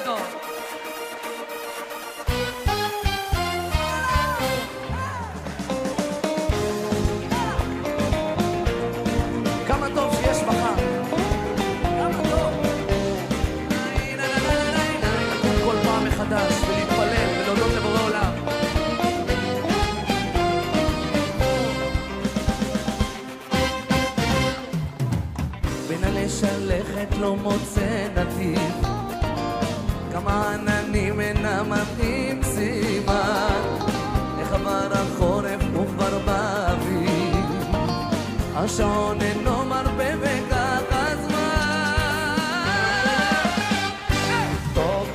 גדול. כמה טוב שיש מחר. כמה טוב. לקום כל פעם מחדש ולהתפלל ולהודות לבורא עולם. בין הלשלכת לא מוצא נתיב, כמה עננים אינם מתאים סימן, איך עבר החורף וכבר באביב, השעון אינו מרפה וכך הזמן. טוב,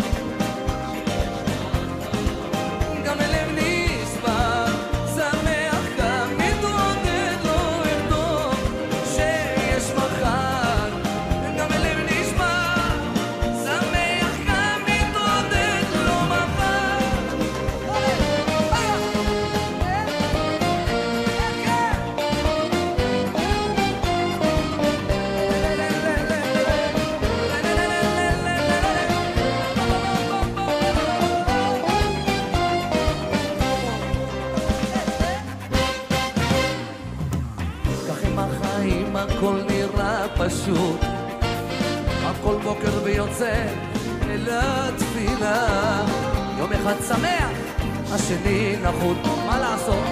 גם הלב נשבר, שמח גם מתעודד, לא ארדום שיש מחר. גם הלב נשבר, שמח גם מתעודד, לא מחר. כך עם החיים הכל נראה פשוט, הכל בוקר ויוצא אל התפילה, יום אחד שמח, השני נחות, מה לעשות?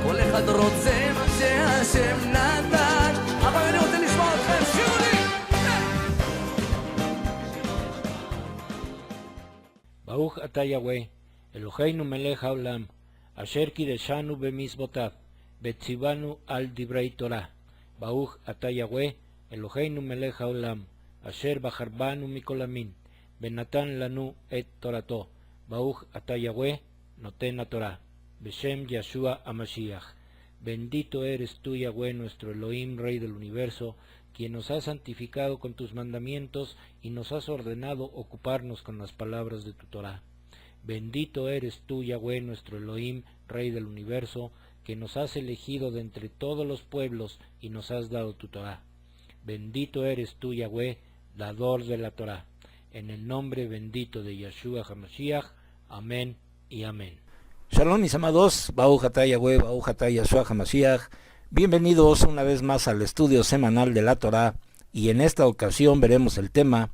כל אחד רוצה מה שהשם נתן, אבל אני רוצה לשמוע אתכם, שירו לי! ברוך אתה יהוה, אלוהינו מלך העולם, אשר קידשנו במצוותיו, וציוונו על דברי תורה. ברוך אתה יהוה, אלוהינו מלך העולם, אשר בחר בנו מכל המין, ונתן לנו את תורתו. ברוך אתה יהוה, נותן התורה. בשם ישוע המשיח. Bendito eres tú, Yahweh, nuestro Elohim, Rey del universo, quien nos has santificado con tus mandamientos y nos has ordenado ocuparnos con las palabras de tu Torah. Bendito eres tú, Yahweh, nuestro Elohim, Rey del universo, que nos has elegido de entre todos los pueblos y nos has dado tu Torah. Bendito eres tú, Yahweh, dador de la Torah. En el nombre bendito de Yeshua HaMashiach. Amén y amén. Shalom mis amados, Baruch atah Yahweh, Baruch atah Yeshua HaMashiach. Bienvenidos una vez más al estudio semanal de la Torah, y en esta ocasión veremos el tema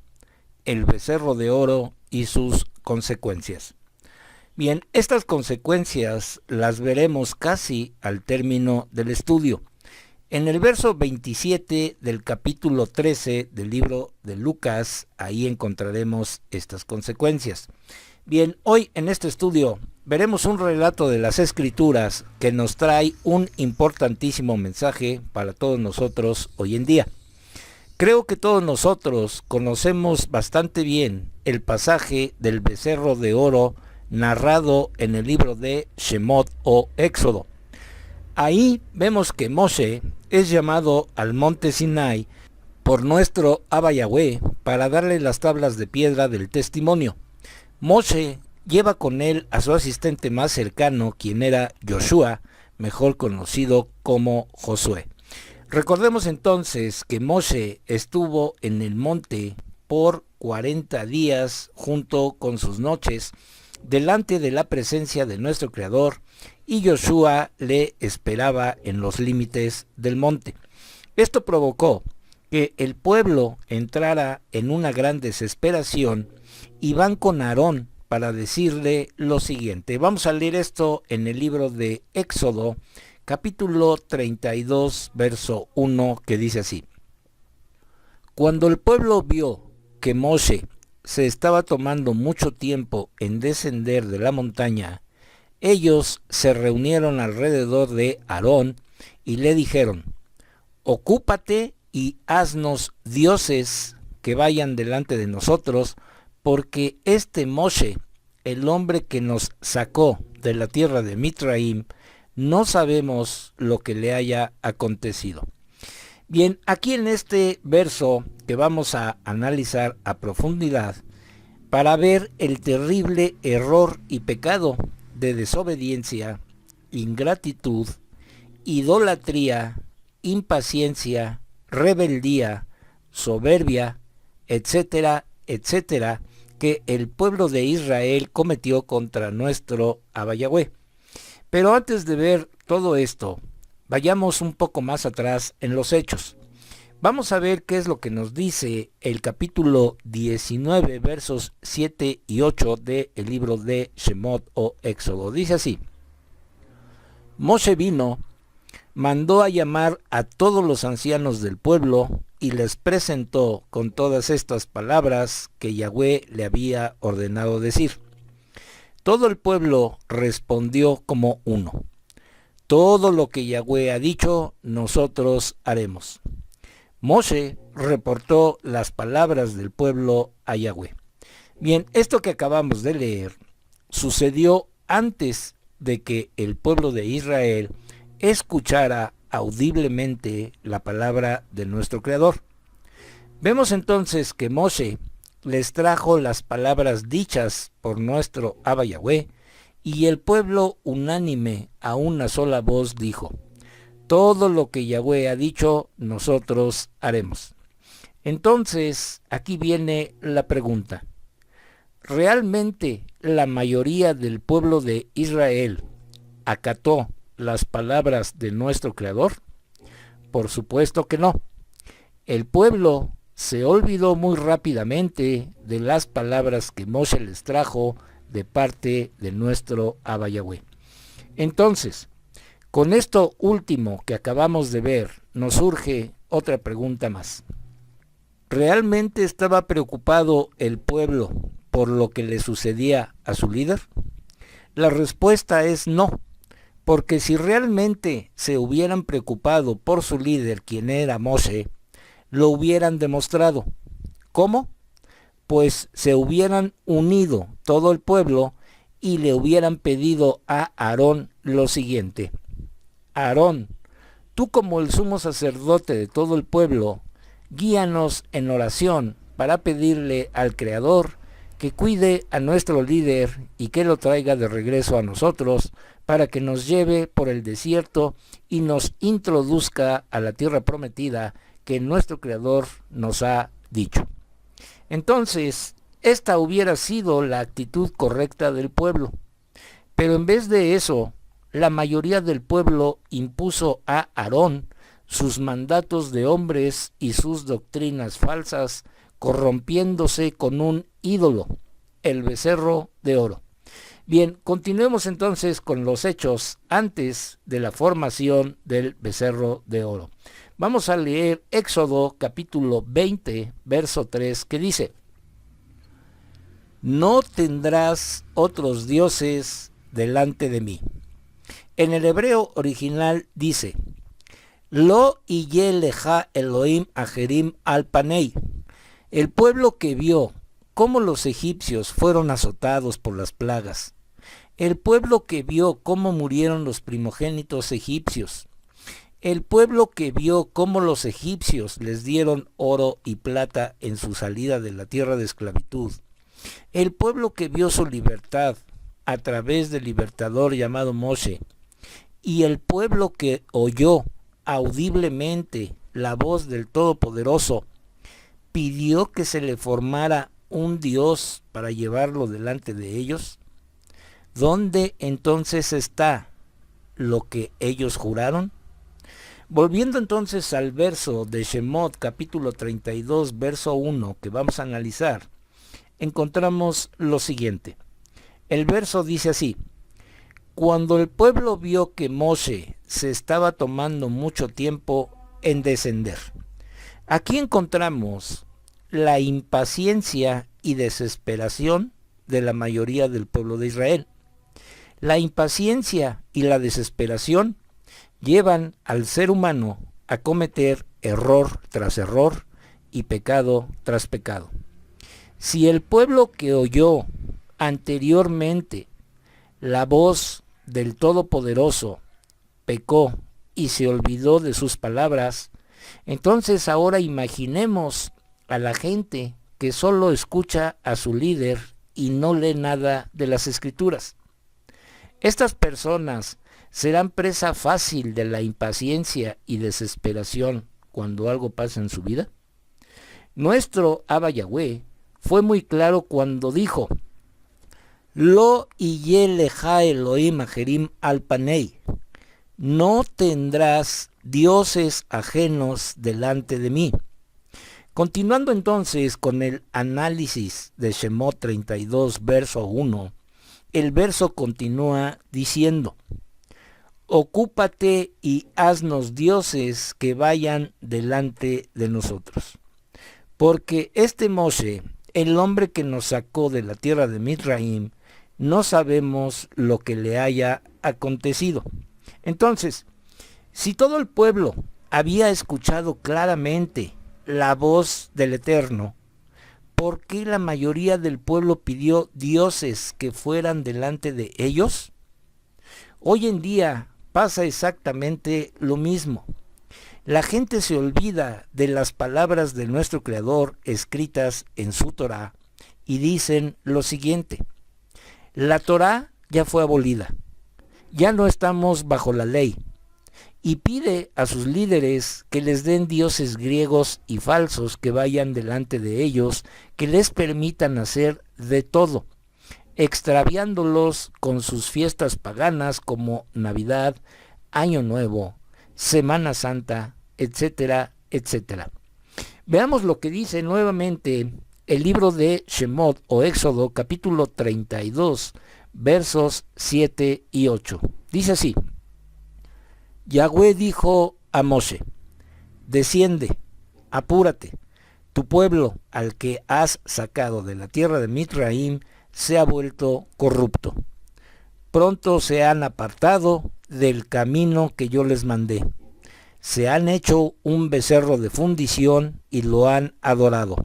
el becerro de oro y sus consecuencias. Bien, estas consecuencias las veremos casi al término del estudio. En el verso 27 del capítulo 13 del libro de Lucas, ahí encontraremos estas consecuencias. Bien, hoy en este estudio veremos un relato de las Escrituras que nos trae un importantísimo mensaje para todos nosotros hoy en día. Creo que todos nosotros conocemos bastante bien el pasaje del becerro de oro narrado en el libro de Shemot o Éxodo. Ahí vemos que Moshe es llamado al monte Sinai por nuestro Abba Yahweh para darle las tablas de piedra del testimonio. Moshe lleva con él a su asistente más cercano, quien era Joshua, mejor conocido como Josué. Recordemos entonces que Moshe estuvo en el monte por 40 días junto con sus noches, delante de la presencia de nuestro Creador, y Joshua le esperaba en los límites del monte. Esto provocó que el pueblo entrara en una gran desesperación y van con Aarón para decirle lo siguiente. Vamos a leer esto en el libro de Éxodo, capítulo 32, verso 1, que dice así: Cuando el pueblo vio que Moshe se estaba tomando mucho tiempo en descender de la montaña, ellos se reunieron alrededor de Aarón y le dijeron: Ocúpate y haznos dioses que vayan delante de nosotros, porque este Moshe, el hombre que nos sacó de la tierra de Mitraim, no sabemos lo que le haya acontecido. Bien, aquí en este verso que vamos a analizar a profundidad, para ver el terrible error y pecado de desobediencia, ingratitud, idolatría, impaciencia, rebeldía, soberbia, etcétera, etcétera, que el pueblo de Israel cometió contra nuestro Abba Yahweh. Pero antes de ver todo esto, vayamos un poco más atrás en los hechos. Vamos a ver qué es lo que nos dice el capítulo 19, versos 7 y 8 del libro de Shemot o Éxodo. Dice así: Moshe vino, mandó a llamar a todos los ancianos del pueblo y les presentó con todas estas palabras que Yahweh le había ordenado decir. Todo el pueblo respondió como uno: todo lo que Yahweh ha dicho, nosotros haremos. Moshe reportó las palabras del pueblo a Yahweh. Bien, esto que acabamos de leer sucedió antes de que el pueblo de Israel escuchara audiblemente la palabra de nuestro Creador. Vemos entonces que Moshe les trajo las palabras dichas por nuestro Abba Yahweh, y el pueblo unánime a una sola voz dijo: todo lo que Yahweh ha dicho, nosotros haremos. Entonces, aquí viene la pregunta: ¿realmente la mayoría del pueblo de Israel acató las palabras de nuestro Creador? Por supuesto que no. El pueblo se olvidó muy rápidamente de las palabras que Moshe les trajo de parte de nuestro Abba Yahweh. Entonces, con esto último que acabamos de ver, nos surge otra pregunta más. ¿Realmente estaba preocupado el pueblo por lo que le sucedía a su líder? La respuesta es no, porque si realmente se hubieran preocupado por su líder, quien era Moshe, lo hubieran demostrado. ¿Cómo? Pues se hubieran unido todo el pueblo y le hubieran pedido a Aarón lo siguiente: Aarón, tú como el sumo sacerdote de todo el pueblo, guíanos en oración para pedirle al Creador que cuide a nuestro líder y que lo traiga de regreso a nosotros para que nos lleve por el desierto y nos introduzca a la tierra prometida que nuestro Creador nos ha dicho. Entonces, esta hubiera sido la actitud correcta del pueblo. Pero en vez de eso, la mayoría del pueblo impuso a Aarón sus mandatos de hombres y sus doctrinas falsas, corrompiéndose con un ídolo, el becerro de oro. Bien, continuemos entonces con los hechos antes de la formación del becerro de oro. Vamos a leer Éxodo capítulo 20, verso 3, que dice: no tendrás otros dioses delante de mí. En el hebreo original dice: Lo yeh leja Elohim ajerim al panei. El pueblo que vio cómo los egipcios fueron azotados por las plagas. El pueblo que vio cómo murieron los primogénitos egipcios. El pueblo que vio cómo los egipcios les dieron oro y plata en su salida de la tierra de esclavitud. El pueblo que vio su libertad a través del libertador llamado Moshe. Y el pueblo que oyó audiblemente la voz del Todopoderoso, pidió que se le formara un Dios para llevarlo delante de ellos. ¿Dónde entonces está lo que ellos juraron? Volviendo entonces al verso de Shemot capítulo 32 verso 1 que vamos a analizar, encontramos lo siguiente. El verso dice así: cuando el pueblo vio que Moshe se estaba tomando mucho tiempo en descender. Aquí encontramos la impaciencia y desesperación de la mayoría del pueblo de Israel. La impaciencia y la desesperación llevan al ser humano a cometer error tras error y pecado tras pecado. Si el pueblo que oyó anteriormente la voz del Todopoderoso pecó y se olvidó de sus palabras, entonces ahora imaginemos a la gente que solo escucha a su líder y no lee nada de las Escrituras. Estas personas serán presa fácil de la impaciencia y desesperación cuando algo pasa en su vida. Nuestro Abba Yahweh fue muy claro cuando dijo: Lo yeh leja Elohim ajerim al panei. No tendrás dioses ajenos delante de mí. Continuando entonces con el análisis de Shemot 32, verso 1, el verso continúa diciendo: Ocúpate y haznos dioses que vayan delante de nosotros. Porque este Moshe, el hombre que nos sacó de la tierra de Mizraim, no sabemos lo que le haya acontecido. Entonces, si todo el pueblo había escuchado claramente la voz del Eterno, ¿por qué la mayoría del pueblo pidió dioses que fueran delante de ellos? Hoy en día pasa exactamente lo mismo. La gente se olvida de las palabras de nuestro Creador escritas en su Torá y dicen lo siguiente: la Torá ya fue abolida, ya no estamos bajo la ley, y pide a sus líderes que les den dioses griegos y falsos que vayan delante de ellos, que les permitan hacer de todo, extraviándolos con sus fiestas paganas como Navidad, Año Nuevo, Semana Santa, etcétera, etcétera. Veamos lo que dice nuevamente el libro de Shemot o Éxodo, capítulo 32, versos 7 y 8. Dice así: Yahweh dijo a Moshe: Desciende, apúrate, tu pueblo al que has sacado de la tierra de Mizraim se ha vuelto corrupto. Pronto se han apartado del camino que yo les mandé. Se han hecho un becerro de fundición y lo han adorado,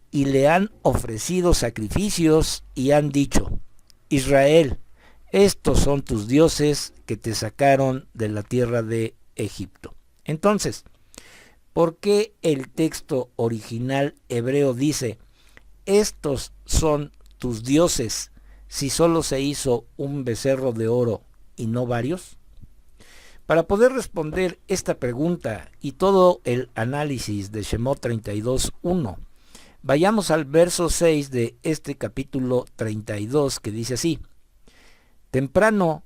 y le han ofrecido sacrificios y han dicho: Israel, estos son tus dioses que te sacaron de la tierra de Egipto. Entonces, ¿por qué el texto original hebreo dice: estos son tus dioses, si solo se hizo un becerro de oro y no varios? Para poder responder esta pregunta y todo el análisis de Shemot 32.1, vayamos al verso 6 de este capítulo 32, que dice así: Temprano,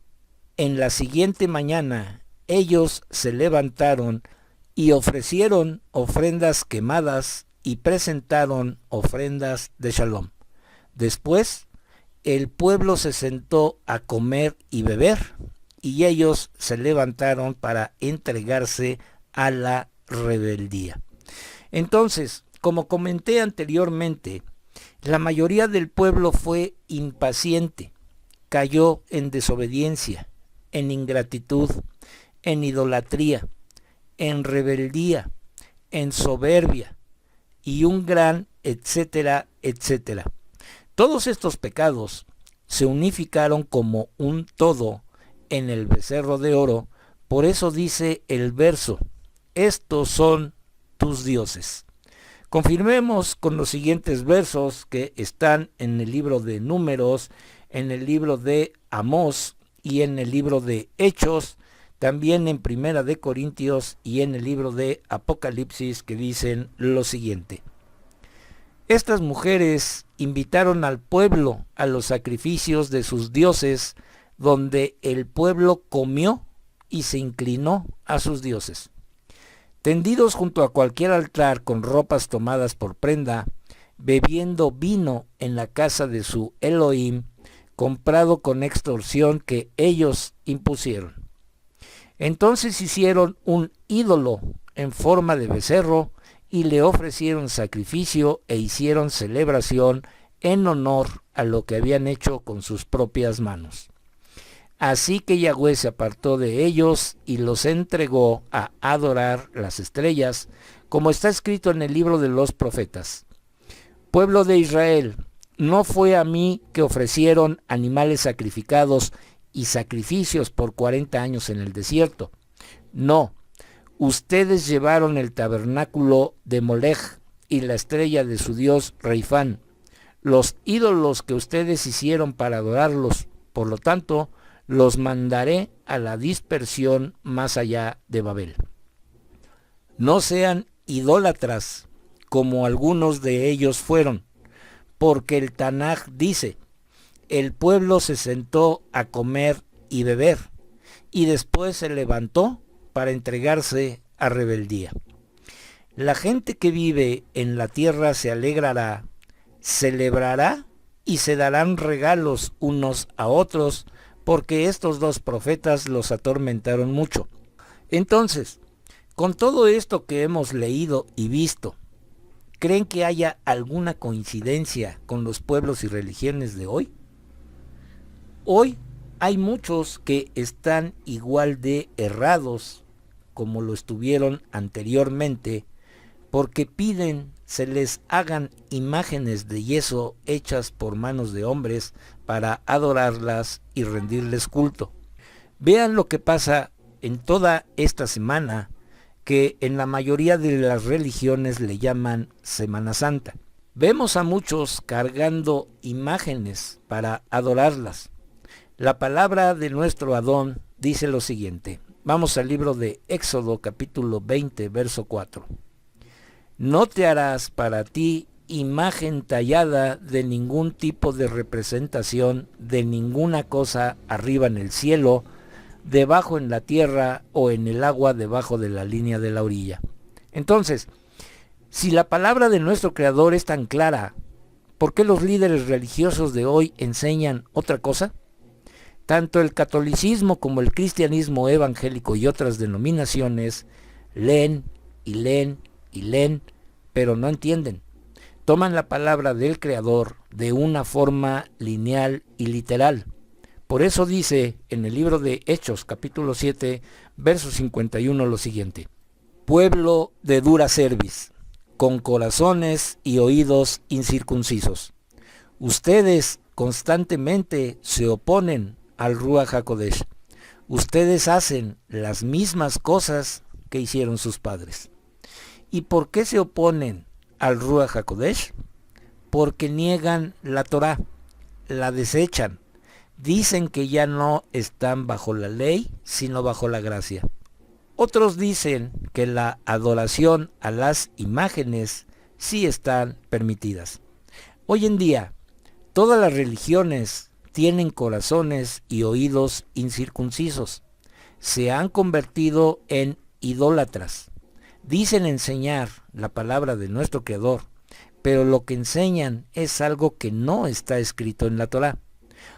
en la siguiente mañana, ellos se levantaron y ofrecieron ofrendas quemadas y presentaron ofrendas de shalom. Después, el pueblo se sentó a comer y beber, y ellos se levantaron para entregarse a la rebeldía. Entonces, como comenté anteriormente, la mayoría del pueblo fue impaciente, cayó en desobediencia, en ingratitud, en idolatría, en rebeldía, en soberbia y un gran etcétera, etcétera. Todos estos pecados se unificaron como un todo en el becerro de oro. Por eso dice el verso: estos son tus dioses. Confirmemos con los siguientes versos que están en el libro de Números, en el libro de Amós y en el libro de Hechos, también en Primera de Corintios y en el libro de Apocalipsis, que dicen lo siguiente: estas mujeres invitaron al pueblo a los sacrificios de sus dioses, donde el pueblo comió y se inclinó a sus dioses. Tendidos junto a cualquier altar con ropas tomadas por prenda, bebiendo vino en la casa de su Elohim, comprado con extorsión que ellos impusieron. Entonces hicieron un ídolo en forma de becerro y le ofrecieron sacrificio e hicieron celebración en honor a lo que habían hecho con sus propias manos. Así que Yahweh se apartó de ellos y los entregó a adorar las estrellas, como está escrito en el libro de los profetas: pueblo de Israel, no fue a mí que ofrecieron animales sacrificados y sacrificios por 40 años en el desierto. No, ustedes llevaron el tabernáculo de Molech y la estrella de su dios Reifán, los ídolos que ustedes hicieron para adorarlos. Por lo tanto, los mandaré a la dispersión más allá de Babel. No sean idólatras como algunos de ellos fueron, porque el Tanaj dice, el pueblo se sentó a comer y beber, y después se levantó para entregarse a rebeldía. La gente que vive en la tierra se alegrará, celebrará y se darán regalos unos a otros, porque estos dos profetas los atormentaron mucho. Entonces, con todo esto que hemos leído y visto, ¿creen que haya alguna coincidencia con los pueblos y religiones de hoy? Hoy hay muchos que están igual de errados como lo estuvieron anteriormente, porque piden se les hagan imágenes de yeso hechas por manos de hombres para adorarlas y rendirles culto. Vean lo que pasa en toda esta semana, que en la mayoría de las religiones le llaman Semana Santa. Vemos a muchos cargando imágenes para adorarlas. La palabra de nuestro Adón dice lo siguiente. Vamos al libro de Éxodo capítulo 20, verso 4. No te harás para ti imagen tallada de ningún tipo de representación de ninguna cosa arriba en el cielo, debajo en la tierra o en el agua debajo de la línea de la orilla. Entonces, si la palabra de nuestro Creador es tan clara, ¿por qué los líderes religiosos de hoy enseñan otra cosa? Tanto el catolicismo como el cristianismo evangélico y otras denominaciones leen y leen y leen, pero no entienden. Toman la palabra del Creador de una forma lineal y literal. Por eso dice en el libro de Hechos, capítulo 7, verso 51 lo siguiente. Pueblo de dura cerviz, con corazones y oídos incircuncisos. Ustedes constantemente se oponen al Ruach HaKodesh. Ustedes hacen las mismas cosas que hicieron sus padres. ¿Y por qué se oponen al Ruach HaKodesh? Porque niegan la Torá, la desechan. Dicen que ya no están bajo la ley, sino bajo la gracia. Otros dicen que la adoración a las imágenes sí están permitidas. Hoy en día, todas las religiones tienen corazones y oídos incircuncisos. Se han convertido en idólatras. Dicen enseñar la palabra de nuestro Creador, pero lo que enseñan es algo que no está escrito en la Torá.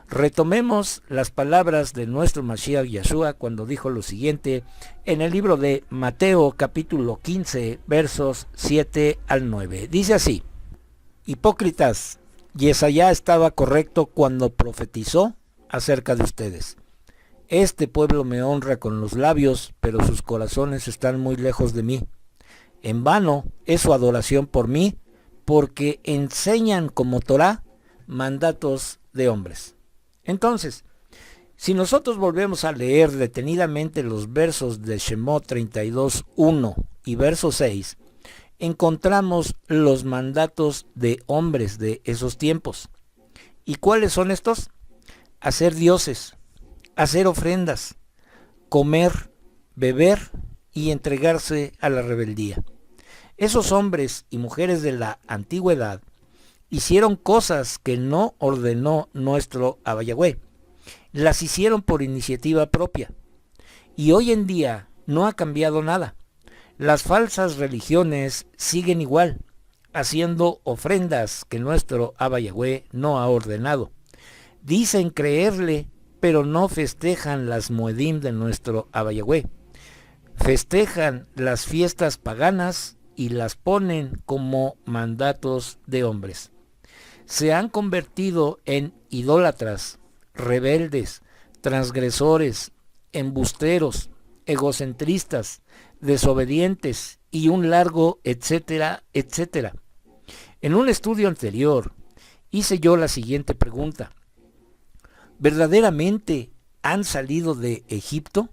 Retomemos las palabras de nuestro Mashiach Yeshua cuando dijo lo siguiente en el libro de Mateo capítulo 15 versos 7 al 9. Dice así: Hipócritas, Yesaya estaba correcto cuando profetizó acerca de ustedes. Este pueblo me honra con los labios, pero sus corazones están muy lejos de mí. En vano es su adoración por mí, porque enseñan como Torá mandatos de hombres. Entonces, si nosotros volvemos a leer detenidamente los versos de Shemot 32:1 y verso 6, encontramos los mandatos de hombres de esos tiempos. ¿Y cuáles son estos? Hacer dioses, hacer ofrendas, comer, beber y entregarse a la rebeldía. Esos hombres y mujeres de la antigüedad hicieron cosas que no ordenó nuestro Abba Yahweh. Las hicieron por iniciativa propia. Y hoy en día no ha cambiado nada. Las falsas religiones siguen igual, haciendo ofrendas que nuestro Abba Yahweh no ha ordenado. Dicen creerle, pero no festejan las Moedim de nuestro Abba Yahweh. Festejan las fiestas paganas y las ponen como mandatos de hombres. Se han convertido en idólatras, rebeldes, transgresores, embusteros, egocentristas, desobedientes y un largo etcétera, etcétera. En un estudio anterior hice yo la siguiente pregunta: ¿verdaderamente han salido de Egipto?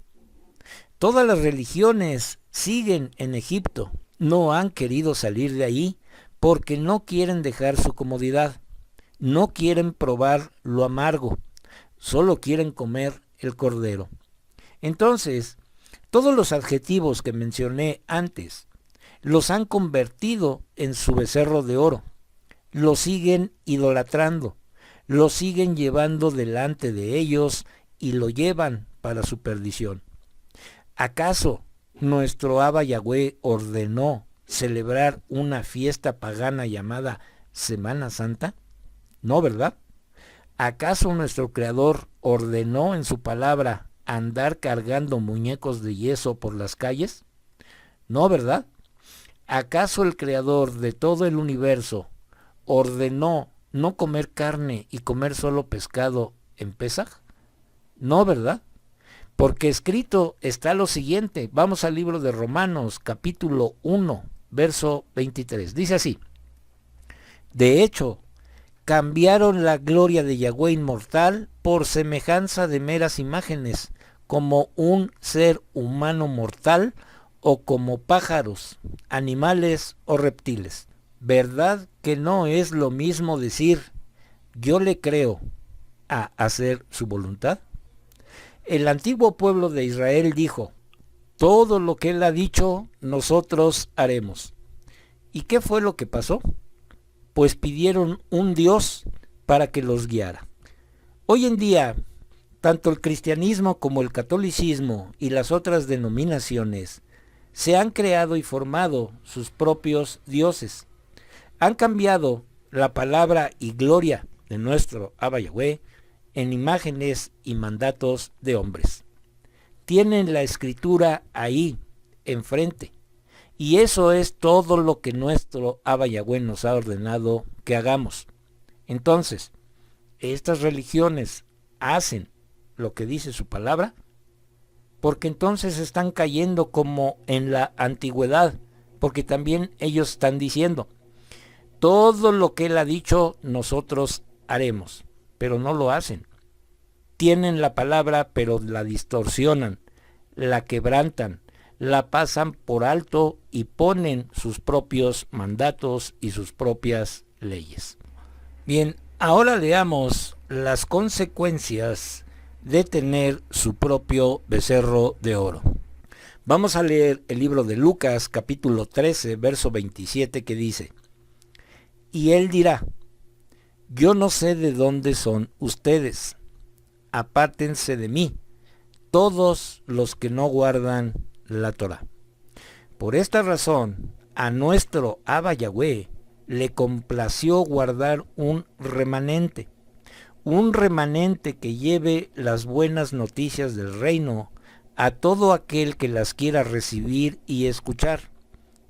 Todas las religiones siguen en Egipto, no han querido salir de ahí porque no quieren dejar su comodidad, no quieren probar lo amargo, solo quieren comer el cordero. Entonces, todos los adjetivos que mencioné antes los han convertido en su becerro de oro. lo siguen idolatrando, lo siguen llevando delante de ellos y lo llevan para su perdición. ¿Acaso nuestro Abba Yahweh ordenó celebrar una fiesta pagana llamada Semana Santa? No, ¿verdad? ¿Acaso nuestro Creador ordenó en su palabra andar cargando muñecos de yeso por las calles? No, ¿verdad? ¿Acaso el Creador de todo el universo ordenó no comer carne y comer solo pescado en Pesaj? No, ¿verdad? Porque escrito está lo siguiente. Vamos al libro de Romanos, capítulo 1, verso 23. Dice así: de hecho, cambiaron la gloria de Yahweh inmortal por semejanza de meras imágenes, como un ser humano mortal o como pájaros, animales o reptiles. ¿Verdad que no es lo mismo decir yo le creo a hacer su voluntad? El antiguo pueblo de Israel dijo: todo lo que él ha dicho, nosotros haremos. ¿Y qué fue lo que pasó? Pues pidieron un Dios para que los guiara. Hoy en día, tanto el cristianismo como el catolicismo y las otras denominaciones se han creado y formado sus propios dioses. Han cambiado la palabra y gloria de nuestro Abba Yahweh en imágenes y mandatos de hombres. Tienen la escritura ahí, enfrente, y eso es todo lo que nuestro Abba Yahweh nos ha ordenado que hagamos. Entonces, estas religiones hacen lo que dice su palabra, porque entonces están cayendo como en la antigüedad, porque también ellos están diciendo, todo lo que él ha dicho nosotros haremos, pero no lo hacen. Tienen la palabra, pero la distorsionan, la quebrantan, la pasan por alto y ponen sus propios mandatos y sus propias leyes. Bien, ahora leamos las consecuencias de tener su propio becerro de oro. Vamos a leer el libro de Lucas, capítulo 13, verso 27, que dice: y él dirá, yo no sé de dónde son ustedes, apártense de mí, todos los que no guardan la Torá. Por esta razón, a nuestro Abba Yahweh le complació guardar un remanente que lleve las buenas noticias del reino a todo aquel que las quiera recibir y escuchar.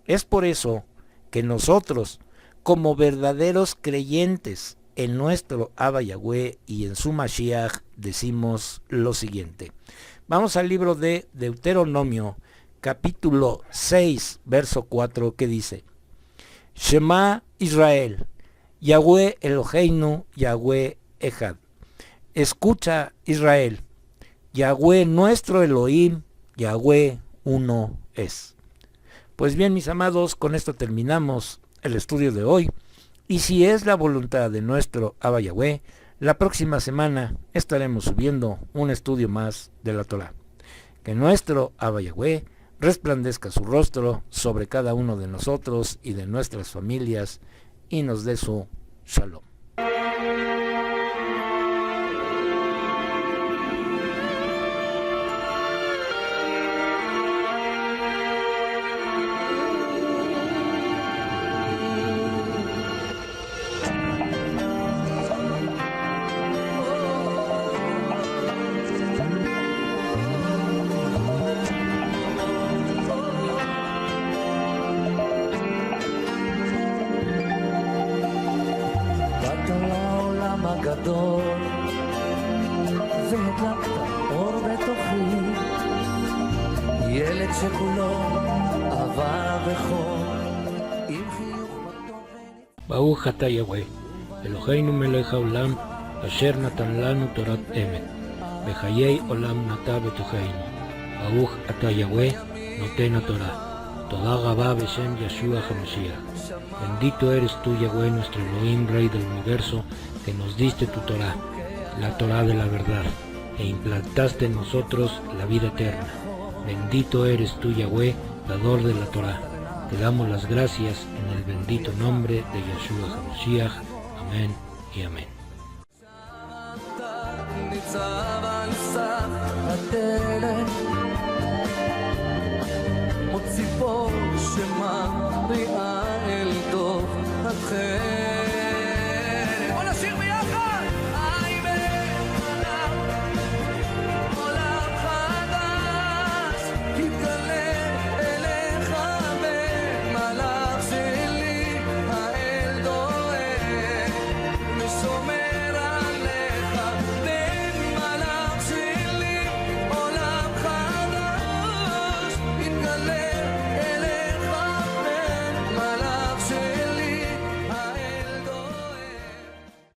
Es por eso que nosotros, como verdaderos creyentes en nuestro Abba Yahweh y en su Mashiach, decimos lo siguiente. Vamos al libro de Deuteronomio, capítulo 6, verso 4, que dice: Shema Israel, Yahweh Eloheinu, Yahweh Echad. Escucha, Israel, Yahweh nuestro Elohim, Yahweh uno es. Pues bien, mis amados, con esto terminamos el estudio de hoy, y si es la voluntad de nuestro Abba Yahweh, la próxima semana estaremos subiendo un estudio más de la Torá. Que nuestro Abba Yahweh resplandezca su rostro sobre cada uno de nosotros y de nuestras familias, y nos dé su shalom. הגדול והדלקת אור בתוכי, ילד שכולו אהבה וחום עם חיוך בתוכן. Baruch atah Yahweh, Eloheinu melech haolam, asher natan lanu torat emet, bechayei olam nata betocheinu. Baruch atah Yahweh, noten haTorah. Toda Rabá Beshem Yeshua HaMashiach. Bendito eres tú, Yahweh, nuestro Elohim, Rey del universo, que nos diste tu Torah, la Torah de la verdad, e implantaste en nosotros la vida eterna. Bendito eres tú, Yahweh, dador de la Torah. Te damos las gracias en el bendito nombre de Yeshua HaMashiach. Amén y amén. ניצב על סף הדלת, מוציא פה שמריעה אל תוך החדר.